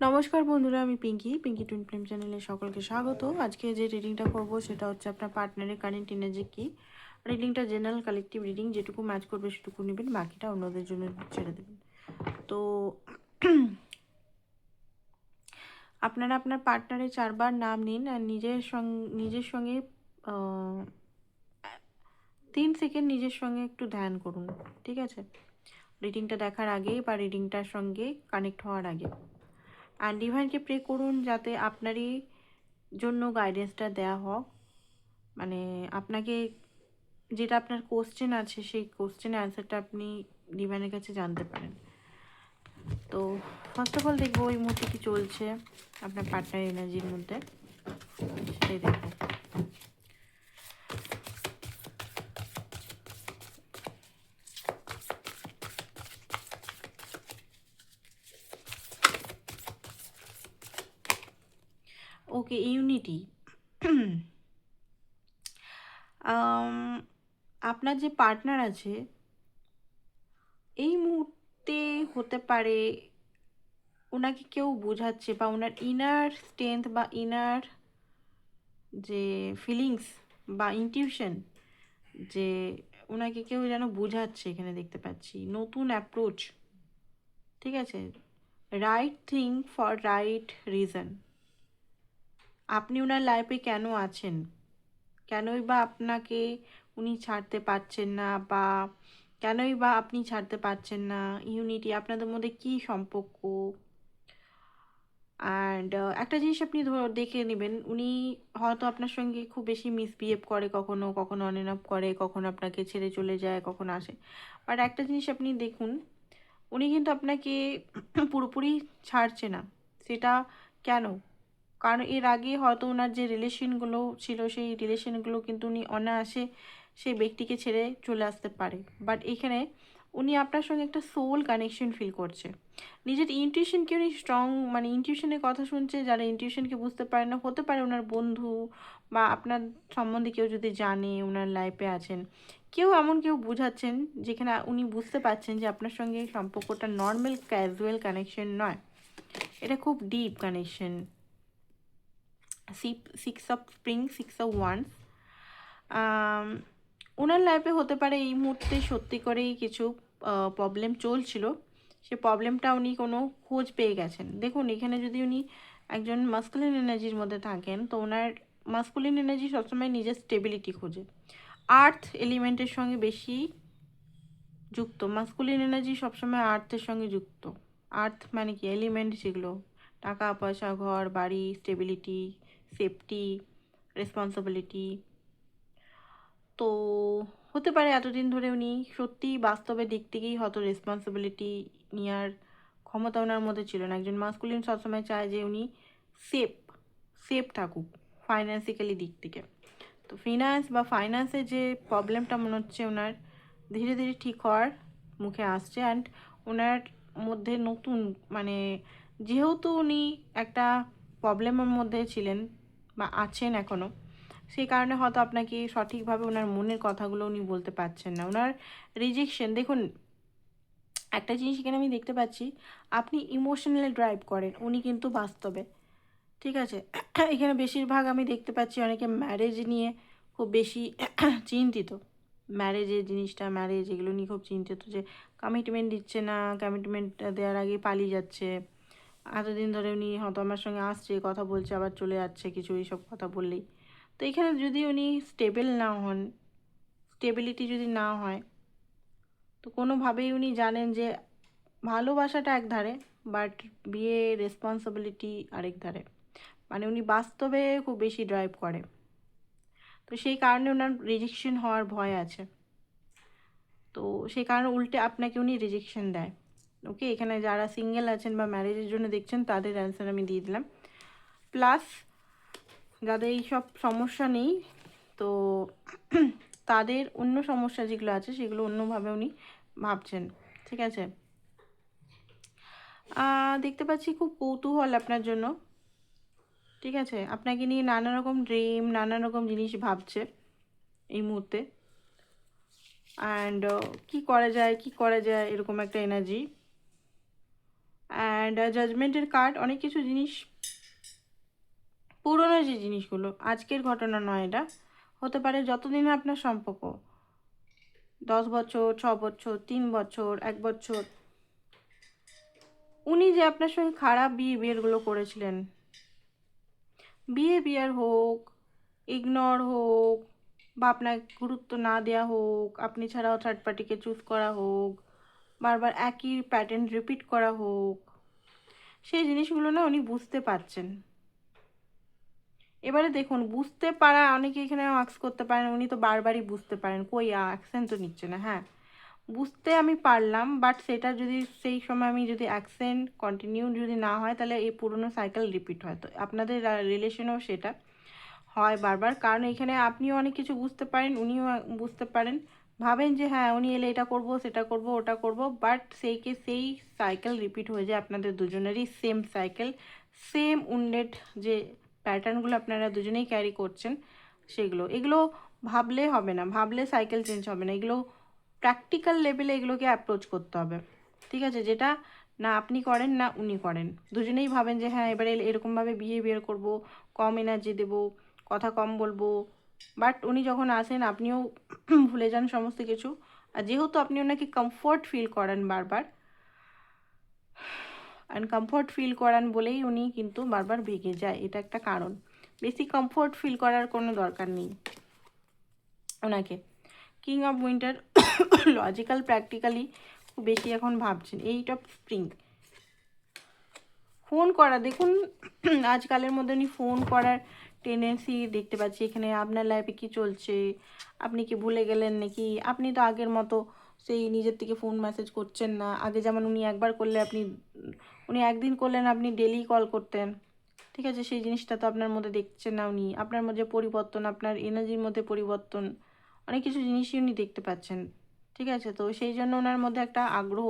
নমস্কার বন্ধুরা, আমি পিঙ্কি টুইন ফিল্ম চ্যানেলে সকলকে স্বাগত। আজকে যে রিডিংটা করব সেটা হচ্ছে আপনার পার্টনারের কারেন্ট এনার্জি কি। রিডিংটা জেনারেল কালেকটিভ রিডিং, যেটুকু ম্যাচ করবে সেটুকু নেবেন, বাকিটা অন্যদের জন্য ছেড়ে দেবেন। তো আপনারা আপনার পার্টনারের 4বার নাম নিন আর নিজের সঙ্গে 3 সেকেন্ড নিজের সঙ্গে একটু ধ্যান করুন, ঠিক আছে? রিডিংটা দেখার আগে বা রিডিংটার সঙ্গে কানেক্ট হওয়ার আগে আর ডিভাইনকে প্রে করুন যাতে আপনারই জন্য গাইডেন্সটা দেওয়া হোক। মানে আপনাকে যেটা আপনার কোশ্চেন আছে সেই কোশ্চেনের অ্যান্সারটা আপনি ডিভাইনের কাছে জানতে পারেন। তো ফার্স্ট অফ অল দেখবো এই মুহূর্তে কী চলছে আপনার পার্টনার এনার্জির মধ্যে, সেটাই দেখবো। ওকে, ইউনিটি। আপনার যে পার্টনার আছে এই মুহূর্তে হতে পারে ওনাকে কেউ বোঝাচ্ছে বা ওনার ইনার স্ট্রেংথ বা ইনার যে ফিলিংস বা ইনটিউশন, যে ওনাকে কেউ যেন বোঝাচ্ছে, এখানে দেখতে পাচ্ছি নতুন অ্যাপ্রোচ, ঠিক আছে? Right thing for right reason. আপনি ওনার লাইফে কেন আছেন, কেনই বা আপনাকে উনি ছাড়তে পারছেন না, বা কেনই বা আপনি ছাড়তে পারছেন না, ইউনিটি আপনাদের মধ্যে কী সম্পর্ক। অ্যান্ড একটা জিনিস আপনি দেখে নেবেন, উনি হয়তো আপনার সঙ্গে খুব বেশি মিসবিহেভ করে, কখনো কখনো অন অ্যান্ড অফ করে, কখনো আপনাকে ছেড়ে চলে যায়, কখনো আসে। বাট একটা জিনিস আপনি দেখুন, উনি কিন্তু আপনাকে পুরোপুরি ছাড়ছে না। সেটা কেন? কারণ এর আগে হয়তো ওনার যে রিলেশনগুলো ছিল সেই রিলেশনগুলো কিন্তু উনি অনায়াসে সেই ব্যক্তিকে ছেড়ে চলে আসতে পারে। বাট এখানে উনি আপনার সঙ্গে একটা সোল কানেকশন ফিল করছে। নিজের ইনটিউশনকে উনি স্ট্রং, মানে ইনটিউশনের কথা শুনছে। যারা ইনটিউশনকে বুঝতে পারে না, হতে পারে ওনার বন্ধু বা আপনার সম্বন্ধে কেউ যদি জানে ওনার লাইফে আছেন, কেউ এমন কেউ বোঝাচ্ছেন যেখানে উনি বুঝতে পারছেন যে আপনার সঙ্গে এই সম্পর্কটা নর্মাল ক্যাজুয়াল কানেকশন নয়, এটা খুব deep connection. 6 of six of ones. ওনার লাইফে হতে পারে এই মুহূর্তে সত্যি করেই কিছু প্রবলেম চলছিল, সে প্রবলেমটা উনি কোনো খোঁজ পেয়ে গেছেন। দেখুন এখানে যদি উনি একজন মাস্কুলিন এনার্জির মধ্যে থাকেন, তো ওনার মাস্কুলিন এনার্জি সবসময় নিজের স্টেবিলিটি খোঁজে, আর্থ এলিমেন্টের সঙ্গে বেশি যুক্ত। মাস্কুলিন এনার্জি সবসময় আর্থের সঙ্গে যুক্ত। আর্থ মানে কি? এলিমেন্ট, যেগুলো টাকা পয়সা, ঘর বাড়ি, স্টেবিলিটি, সেফটি, রেসপন্সিবিলিটি। তো হতে পারে এতদিন ধরে উনি সত্যিই বাস্তবের দিক থেকেই হয়তো রেসপন্সিবিলিটি নেওয়ার ক্ষমতা ওনার মধ্যে ছিল না। একজন মাস্কুলিন সবসময় চায় যে উনি সেফ সেফ থাকুক ফাইন্যান্সিক্যালি দিক থেকে। তো ফিনান্স বা ফাইন্যান্সের যে প্রবলেমটা মনে হচ্ছে ওনার ধীরে ধীরে ঠিক হওয়ার মুখে আসছে। অ্যান্ড ওনার মধ্যে নতুন, মানে যেহেতু উনি একটা প্রবলেমের মধ্যে ছিলেন বা আছেন এখনও, সেই কারণে হয়তো আপনাকে সঠিকভাবে ওনার মনের কথাগুলো উনি বলতে পারছেন না। ওনার রিজেকশন, দেখুন একটা জিনিস এখানে আমি দেখতে পাচ্ছি, আপনি ইমোশনালি ড্রাইভ করেন, উনি কিন্তু বাস্তবে, ঠিক আছে? এখানে বেশিরভাগ আমি দেখতে পাচ্ছি অনেকে ম্যারেজ নিয়ে খুব বেশি চিন্তিত। ম্যারেজের জিনিসটা, ম্যারেজ এগুলো নিয়ে খুব চিন্তিত, যে কমিটমেন্ট দিচ্ছে না, কমিটমেন্ট দেওয়ার আগে পালিয়ে যাচ্ছে। এতদিন ধরে উনি হয়তো আমার সঙ্গে আসছে, কথা বলছে, আবার চলে যাচ্ছে কিছু এইসব কথা বললেই। তো এখানে যদি উনি স্টেবল না হন, স্টেবিলিটি যদি না হয়, তো কোনোভাবেই উনি জানেন যে ভালোবাসাটা এক ধারে, বাট বিয়ে রেসপন্সিবিলিটি আরেক ধারে। মানে উনি বাস্তবে খুব বেশি ড্রাইভ করে, তো সেই কারণে ওনার রিজেকশন হওয়ার ভয় আছে। তো সেই কারণে উল্টে আপনাকে উনি রিজেকশন দেয়। ওকে, এখানে যারা সিঙ্গেল আছেন বা ম্যারেজের জন্য দেখছেন তাদের অ্যান্সার আমি দিয়ে দিলাম। প্লাস যাদের এইসব সমস্যা নেই, তো তাদের অন্য সমস্যা যেগুলো আছে সেগুলো অন্যভাবে উনি ভাবছেন, ঠিক আছে? দেখতে পাচ্ছি খুব কৌতূহল আপনার জন্য, ঠিক আছে? আপনাকে নিয়ে নানা রকম ড্রিম, নানা রকম জিনিস ভাবছে এই মুহূর্তে। অ্যান্ড কী করা যায়, কী করা যায়, এরকম একটা এনার্জি। অ্যান্ড জাজমেন্টের কার্ড, অনেক কিছু জিনিস, পুরনো যে জিনিসগুলো, আজকের ঘটনা নয়, এটা হতে পারে যতদিন আপনার সম্পর্ক, 10 বছর, 6 বছর, 3 বছর, 1 বছর, উনি যে আপনার সঙ্গে খারাপ বিহেভিয়ারগুলো করেছিলেন, বিহেভিয়ার হোক, ইগনোর হোক, বা আপনার গুরুত্ব না দেওয়া হোক, আপনি ছাড়াও থার্ড পার্টিকে চুজ করা হোক, বারবার একই প্যাটার্ন রিপিট করা হোক, সেই জিনিসগুলো না উনি বুঝতে পারছেন। এবারে দেখুন, বুঝতে পারা, অনেকে এখানে মার্কস করতে পারেন উনি তো বারবারই বুঝতে পারেন, কই অ্যাকশন তো নিচ্ছে না। হ্যাঁ, বুঝতে আমি পারলাম, বাট সেটা যদি সেই সময় আমি যদি অ্যাকশন কন্টিনিউ যদি না হয়, তাহলে এই পুরনো সাইকেল রিপিট হয়। তো আপনাদের রিলেশনেও সেটা হয় বারবার, কারণ এখানে আপনিও অনেক কিছু বুঝতে পারেন, উনিও বুঝতে পারেন, ভাবেন যে হ্যাঁ উনি এলে এটা করব, সেটা করব, ওটা করব, বাট সেই সাইকেল রিপিট হয়ে যায় আপনাদের দুজনেরই, সেম সাইকেল, সেম উন্ডেড যে প্যাটার্নগুলো আপনারা দুজনেই ক্যারি করছেন, এগুলো ভাবলে হবে না, ভাবলে সাইকেল চেঞ্জ হবে না, এগুলো প্র্যাকটিক্যাল লেভেলে এগুলোকে অ্যাপ্রোচ করতে হবে। ঠিক আছে, যেটা না আপনি করেন না উনি করেন, দুজনেই ভাবেন যে হ্যাঁ এবারে এরকমভাবে বিহেভিয়ার করব, কম এনার্জি দেবো, কথা কম বলবো, বাট উনি যখন আসেন আপনিও ভুলে যান সমস্ত কিছু। আর যেহেতু আপনি ওনাকে কমফোর্ট ফিল করান বারবার, অ্যান্ড কমফোর্ট ফিল করান বলেই উনি কিন্তু বারবার ভেঙে যায়, এটা একটা কারণ। বেশি কমফোর্ট ফিল করার কোনো দরকার নেই ওনাকে। King of winter, logical practically খুব বেশি এখন ভাবছেন। এইট অফ স্প্রিং, ফোন করা, দেখুন আজকালের মধ্যে উনি ফোন করার টেন্ডেন্সি দেখতে পাচ্ছি এখানে। আপনার লাইফে কি চলছে, আপনি কি ভুলে গেলেন নাকি, আপনি তো আগের মতো সেই নিজের থেকে ফোন মেসেজ করছেন না, আগে যেমন উনি একবার করলে আপনি, উনি একদিন করলেন আপনি ডেলি কল করতেন, ঠিক আছে, সেই জিনিসটা তো আপনার মধ্যে দেখছেন না উনি। আপনার মধ্যে পরিবর্তন, আপনার এনার্জির মধ্যে পরিবর্তন, অনেক কিছু জিনিসই উনি দেখতে পাচ্ছেন। ঠিক আছে, তো সেই জন্য ওনার মধ্যে একটা আগ্রহ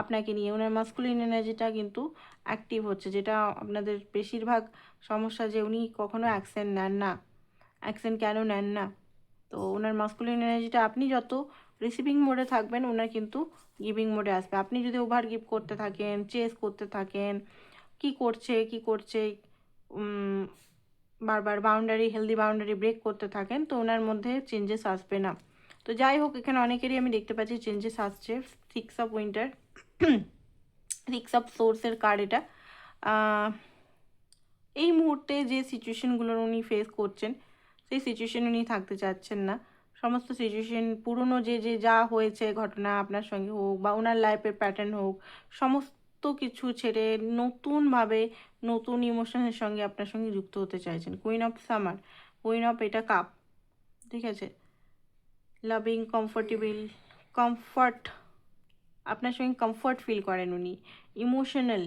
আপনাকে নিয়ে, ওনার মাস্কুলিন এনার্জিটা কিন্তু অ্যাক্টিভ হচ্ছে, যেটা আপনাদের বেশিরভাগ সমস্যা, যে উনি কখনো অ্যাকশন নেন না। অ্যাকশন কেন নেন না? তো ওনার মাস্কুলিন এনার্জিটা, আপনি যত রিসিভিং মোডে থাকবেন ওনার কিন্তু গিভিং মোডে আসবে। আপনি যদি ওভার গিভ করতে থাকেন, চেস করতে থাকেন, কি করছে কি করছে, বারবার বাউন্ডারি, হেলদি বাউন্ডারি ব্রেক করতে থাকেন, তো ওনার মধ্যে চেঞ্জেস আসবে না। তো যাই হোক, এখানে অনেকেরই আমি দেখতে পাচ্ছি চেঞ্জেস আসছে। 6 অফ উইন্টার, 6 অফ সোর্সের কার্ড এটা। এই মুহূর্তে যে সিচুয়েশনগুলো উনি ফেস করছেন, সেই সিচুয়েশন উনি থাকতে চাচ্ছেন না। সমস্ত সিচুয়েশন, পুরনো যে যে যা হয়েছে ঘটনা আপনার সঙ্গে হোক বা ওনার লাইফের প্যাটার্ন হোক, সমস্ত কিছু ছেড়ে নতুনভাবে নতুন ইমোশনের সঙ্গে আপনার সঙ্গে যুক্ত হতে চাইছেন। Queen of summer, queen of এটা কাপ, ঠিক আছে, লাভিং, কমফোর্টেবল, কমফর্ট, আপনার সঙ্গে কমফর্ট ফিল করেন উনি, ইমোশনাল,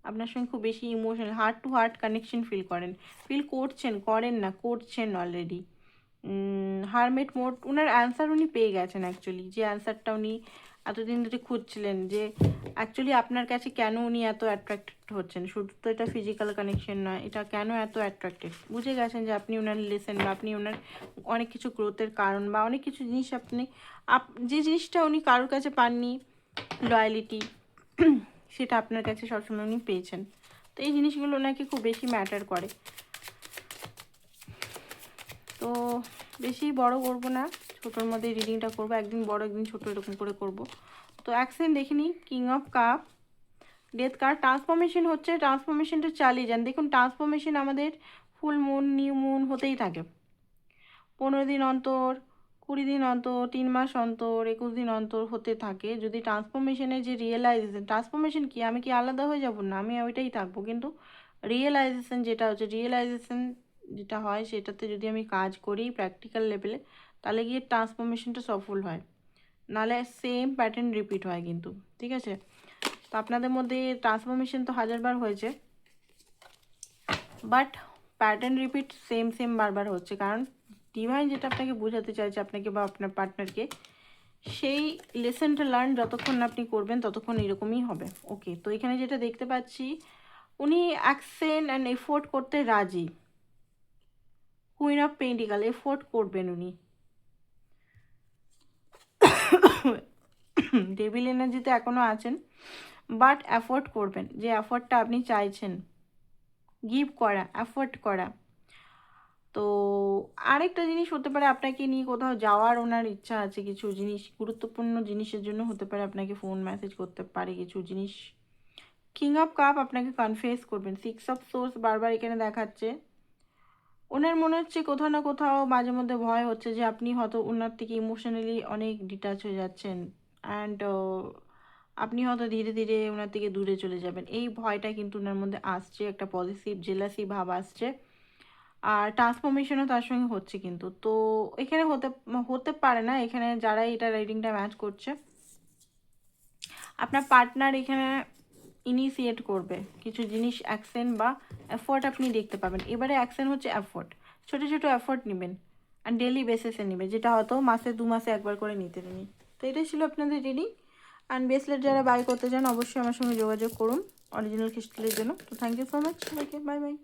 আপনার সঙ্গে খুব বেশি emotional, heart to heart connection feel করেন, ফিল করছেন, করেন না, করছেন অলরেডি। হারমেট মোড, ওনার অ্যান্সার উনি পেয়ে গেছেন অ্যাকচুয়ালি, যে অ্যান্সারটা উনি এতদিন ধরে খুঁজছিলেন, যে অ্যাকচুয়ালি আপনার কাছে কেন উনি এত অ্যাট্রাক্টেড হচ্ছেন। শুধু তো এটা ফিজিক্যাল কানেকশন নয়, এটা কেন এত অ্যাট্রাক্টেড, বুঝে গেছেন যে আপনি ওনার লেসেন, বা আপনি ওনার অনেক কিছু গ্রোথের কারণ, বা অনেক কিছু জিনিস আপনি যে জিনিসটা উনি কারোর কাছে পাননি, লয়ালিটি, সেটা আপনার কাছে সবসময় উনি পেয়েছেন। তো এই জিনিসগুলো ওনাকে খুব বেশি ম্যাটার করে। তো বেশি বড় করব না, ছোটোর মধ্যে রিডিংটা করব, একদিন বড় একদিন ছোটো এরকম করে করব। তো অ্যাকশন দেখে নিই। King of cup, death card, transformation হচ্ছে, ট্রান্সফরমেশনটা চালিয়ে যান। দেখুন ট্রান্সফরমেশন আমাদের ফুল মুন, নিউ মুন হতেই থাকে, 15 দিন অন্তর, 20 দিন অন্তর, 3 মাস অন্তর, 21 দিন অন্তর হতে থাকে। যদি ট্রান্সফরমেশনের যে রিয়েলাইজেশন, ট্রান্সফরমেশন কি, আমি কি আলাদা হয়ে যাব না, আমি ওইটাই থাকবো, কিন্তু রিয়েলাইজেশন যেটা হচ্ছে, রিয়েলাইজেশন যেটা হয় সেটাতে যদি আমি কাজ করি প্র্যাকটিক্যাল লেভেলে, তাহলে গিয়ে ট্রান্সফরমেশনটা সফল হয়, নাহলে সেম প্যাটার্ন রিপিট হয় কিন্তু। ঠিক আছে, তো আপনাদের মধ্যে ট্রান্সফরমেশন তো হাজারবার হয়েছে, but pattern repeat same same বারবার হচ্ছে, কারণ ডিভাইন যেটা আপনাকে বোঝাতে চাইছে আপনাকে বা আপনার পার্টনারকে, সেই লেসনটা লার্ন যতক্ষণ আপনি করবেন ততক্ষণ এরকমই হবে। ওকে, তো এখানে যেটা দেখতে পাচ্ছি, উনি অ্যাকশন অ্যান্ড এফোর্ট করতে রাজি। কুইন অফ পেন্টিকাল, এফোর্ট করবেন উনি। ডেভিল এনার্জিতে এখনও আছেন, বাট অ্যাফোর্ড করবেন, যে অ্যাফোর্ডটা আপনি চাইছেন, গিভ করা, অ্যাফোর্ড করা। তো আরেকটা জিনিস হতে পারে আপনাকে নিয়ে কোথাও যাওয়ার ওনার ইচ্ছা আছে, কিছু জিনিস গুরুত্বপূর্ণ জিনিসের জন্য হতে পারে আপনাকে ফোন মেসেজ করতে পারে কিছু জিনিস। কিং অফ কাপ আপনাকে কনফেস করবেন। সিক্স অফ সোর্স বারবার এখানে দেখাচ্ছে। ওনার মনে হচ্ছে কোথাও না কোথাও মাঝে মধ্যে ভয় হচ্ছে যে আপনি হয়তো ওনার থেকে ইমোশনালি অনেক ডিটাচ হয়ে যাচ্ছেন, অ্যান্ড আপনি হয়তো ধীরে ধীরে ওনার থেকে দূরে চলে যাবেন। এই ভয়টা কিন্তু ওনার মধ্যে আসছে, একটা পজিটিভ জেলাসি ভাব আসছে, আর ট্রান্সফরমেশনও তার সঙ্গে হচ্ছে কিন্তু। তো এখানে হতে হতে পারে না, এখানে যারা এটা রাইডিংটা ম্যাচ করছে, আপনার পার্টনার এখানে ইনিশিয়েট করবে কিছু জিনিস, অ্যাকশন বা এফোর্ট আপনি দেখতে পাবেন। এবারে অ্যাকশন হচ্ছে এফোর্ট, ছোটো ছোটো এফোর্ট নেবেন, আর ডেলি বেসিসে নেবে, যেটা হয়তো মাসে 2 মাসে একবার করে নিতে নেই। তো এটাই ছিল আপনাদের রিডিং। অ্যান্ড ব্রেসলেট যারা বাই করতে চান অবশ্যই আমার সঙ্গে যোগাযোগ করুন অরিজিনাল ক্রিস্টালের জন্য। তো thank you so much, okay bye by.